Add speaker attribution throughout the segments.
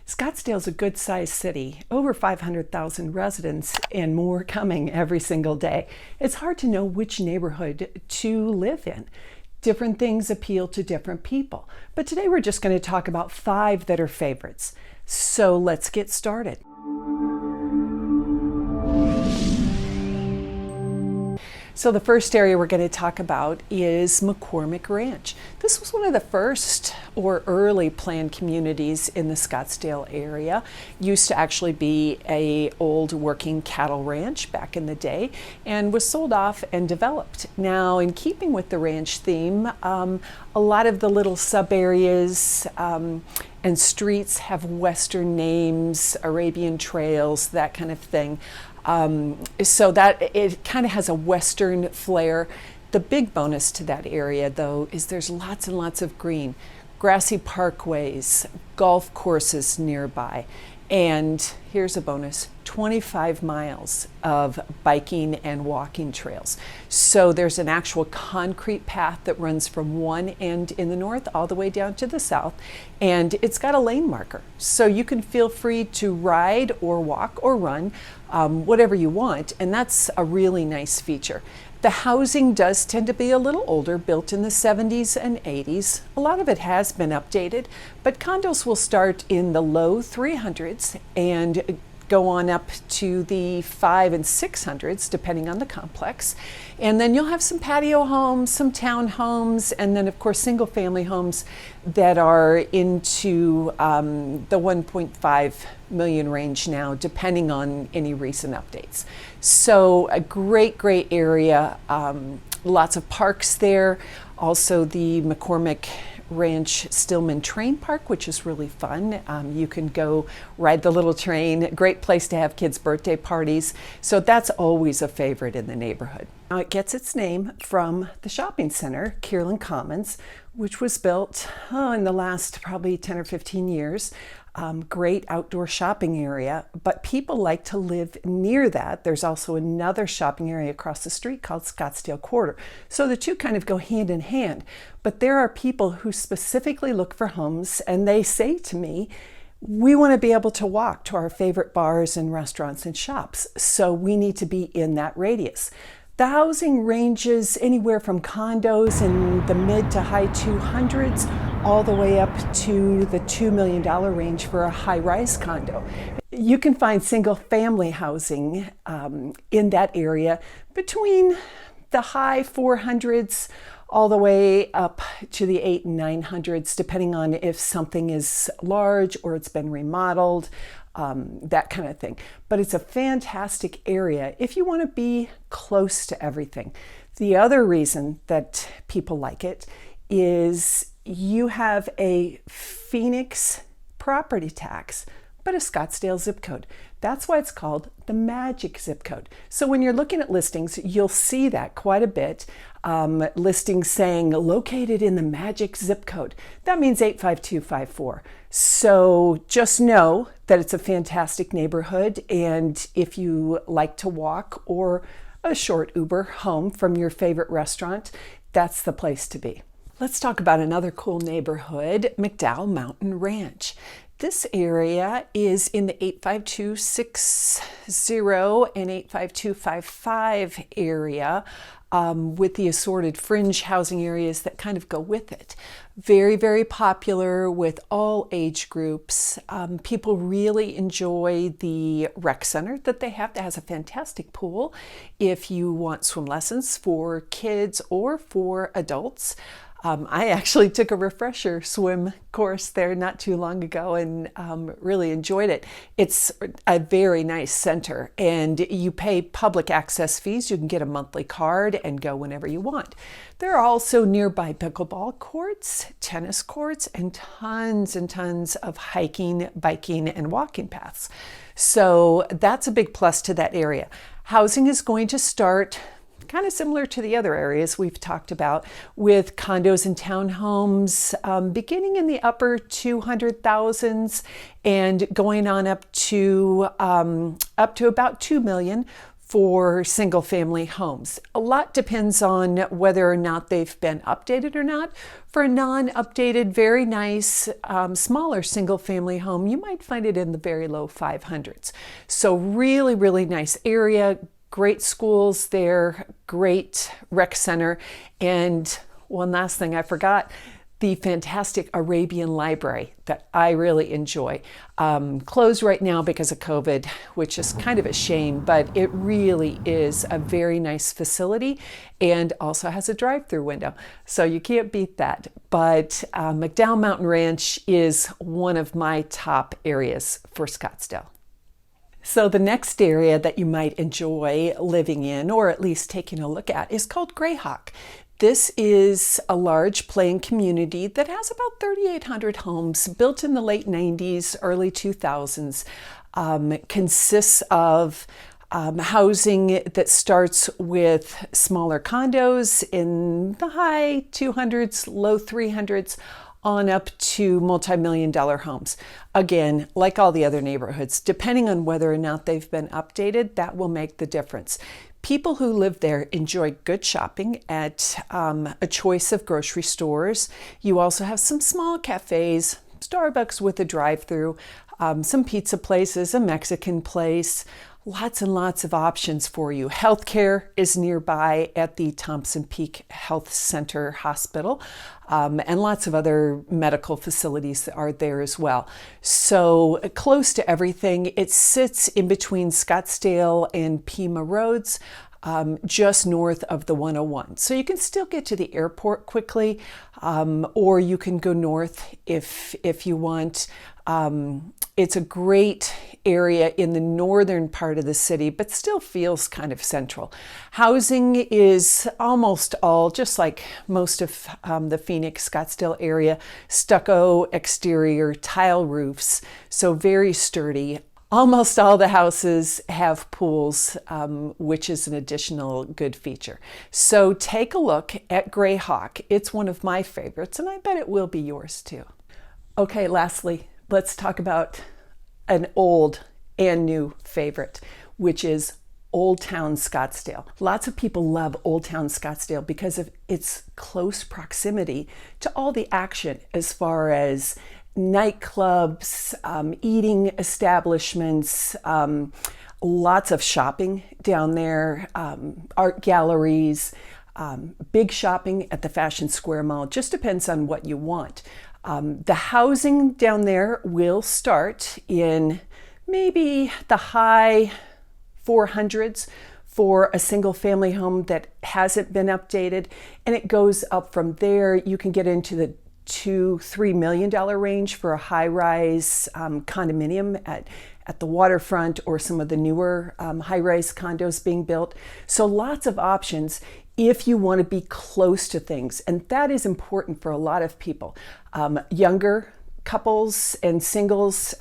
Speaker 1: Scottsdale's a good-sized city, over 500,000 residents and more coming every single day. It's hard to know which neighborhood to live in. Different things appeal to different people. But today we're just going to talk about 5 that are favorites. So let's get started. So the first area we're going to talk about is McCormick Ranch. This was one of the first or early planned communities in the Scottsdale area. Used to actually be a old working cattle ranch back in the day and was sold off and developed. Now, in keeping with the ranch theme, a lot of the little sub areas and streets have Western names, Arabian trails, that kind of thing. So that it kind of has a Western flair. The big bonus to that area, though, is there's lots and lots of green, grassy parkways, golf courses nearby, and here's a bonus, 25 miles of biking and walking trails. So there's an actual concrete path that runs from one end in the north all the way down to the south, and it's got a lane marker. So you can feel free to ride or walk or run, whatever you want, and that's a really nice feature. The housing does tend to be a little older, built in the 70s and 80s. A lot of it has been updated, but condos will start in the low 300s and go on up to the 500s and 600s, depending on the complex. And then you'll have some patio homes, some townhomes, and then of course single family homes that are into the 1.5 million range now, depending on any recent updates. So a great area, lots of parks there. Also the McCormick Ranch Stillman Train Park, which is really fun. You can go ride the little train. Great place to have kids' birthday parties. So that's always a favorite in the neighborhood. Now it gets its name from the shopping center, Kierland Commons, which was built in the last probably 10 or 15 years. Great outdoor shopping area, but people like to live near that. There's also another shopping area across the street called Scottsdale Quarter. So the two kind of go hand in hand. But there are people who specifically look for homes, and they say to me, we want to be able to walk to our favorite bars and restaurants and shops, so we need to be in that radius. The housing ranges anywhere from condos in the mid to high 200s all the way up to the $2 million range for a high-rise condo. You can find single family housing in that area between the high 400s all the way up to the 800s and 900s, depending on if something is large or it's been remodeled. That kind of thing. But it's a fantastic area if you want to be close to everything. The other reason that people like it is you have a Phoenix property tax, but a Scottsdale zip code. That's why it's called the magic zip code. So when you're looking at listings, you'll see that quite a bit. Listings saying located in the magic zip code. That means 85254. So just know that it's a fantastic neighborhood, and if you like to walk or a short Uber home from your favorite restaurant, that's the place to be. Let's talk about another cool neighborhood, McDowell Mountain Ranch. This area is in the 85260 and 85255 area with the assorted fringe housing areas that kind of go with it. Very popular with all age groups. People really enjoy the rec center that they have that has a fantastic pool if you want swim lessons for kids or for adults. I actually took a refresher swim course there not too long ago and really enjoyed it. It's a very nice center, and you pay public access fees. You can get a monthly card and go whenever you want. There are also nearby pickleball courts, tennis courts, and tons of hiking, biking, and walking paths. So that's a big plus to that area. Housing is going to start kind of similar to the other areas we've talked about, with condos and townhomes beginning in the upper 200,000s and going on up to about 2 million for single family homes. A lot depends on whether or not they've been updated or not. For a non-updated, very nice, smaller single family home, you might find it in the very low 500s. So really, really nice area, great schools there, great rec center, and one last thing I forgot, the fantastic Arabian Library that I really enjoy. Closed right now because of COVID, which is kind of a shame, but it really is a very nice facility and also has a drive-through window. So you can't beat that. But McDowell Mountain Ranch is one of my top areas for Scottsdale. So the next area that you might enjoy living in, or at least taking a look at, is called Grayhawk. This is a large playing community that has about 3,800 homes, built in the late 90s, early 2000s. Consists of housing that starts with smaller condos in the high 200s, low 300s, on up to multi-million-dollar homes. Again, like all the other neighborhoods, depending on whether or not they've been updated, that will make the difference. People who live there enjoy good shopping at a choice of grocery stores. You also have some small cafes, Starbucks with a drive-through, some pizza places, a Mexican place, lots and lots of options for you. Healthcare is nearby at the Thompson Peak Health Center Hospital, and lots of other medical facilities are there as well. So close to everything. It sits in between Scottsdale and Pima Roads, just north of the 101. So you can still get to the airport quickly, or you can go north if you want. It's a great area in the northern part of the city, but still feels kind of central. Housing is almost all, just like most of the Phoenix, Scottsdale area, stucco exterior, tile roofs, so very sturdy. Almost all the houses have pools, which is an additional good feature. So take a look at Grayhawk. It's one of my favorites, and I bet it will be yours too. Okay, lastly, let's talk about an old and new favorite, which is Old Town Scottsdale. Lots of people love Old Town Scottsdale because of its close proximity to all the action as far as nightclubs, eating establishments, lots of shopping down there, art galleries, big shopping at the Fashion Square Mall. Just depends on what you want. The housing down there will start in maybe the high 400s for a single family home that hasn't been updated, and it goes up from there. You can get into the $2-3 million range for a high-rise condominium at the waterfront, or some of the newer high-rise condos being built. So lots of options if you want to be close to things, and that is important for a lot of people. Younger couples and singles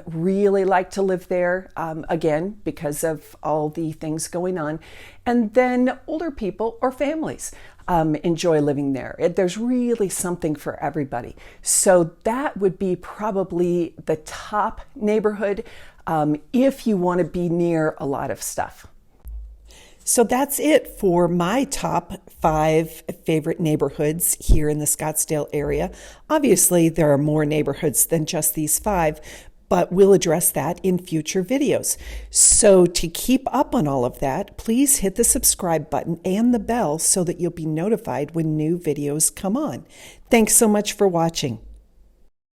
Speaker 1: really like to live there, again, because of all the things going on. And then older people or families enjoy living there. There's really something for everybody. So that would be probably the top neighborhood if you want to be near a lot of stuff. So that's it for my top 5 favorite neighborhoods here in the Scottsdale area. Obviously, there are more neighborhoods than just these 5, but we'll address that in future videos. So to keep up on all of that, please hit the subscribe button and the bell so that you'll be notified when new videos come on. Thanks so much for watching.